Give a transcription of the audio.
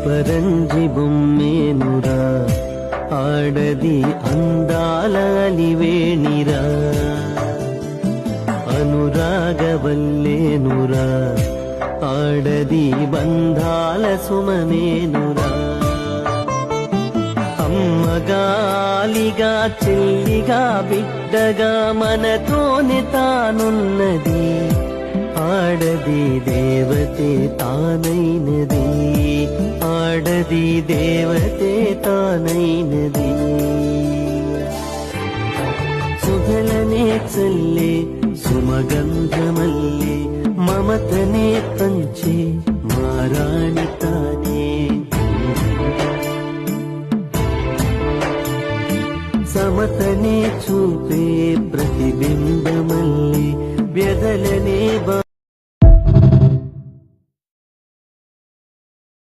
పరంజి బొమ్మేనురా ఆడది అందాల అలివేణిరా అనురాగవల్లేనురా ఆడది బంధాల సుమమేనురా అమ్మగాలిగా చెల్లిగా బిడ్డగా మనతోనే తానున్నది ఆడది దేవతే తానైనది ఆడది దేవతే తానైనది సుగలనే చల్లే సుమగంధమల్లే మమతనే పంచే మారాణి తానే సమతనే చూపే ప్రతిబింబమల్లే వ్యదలనే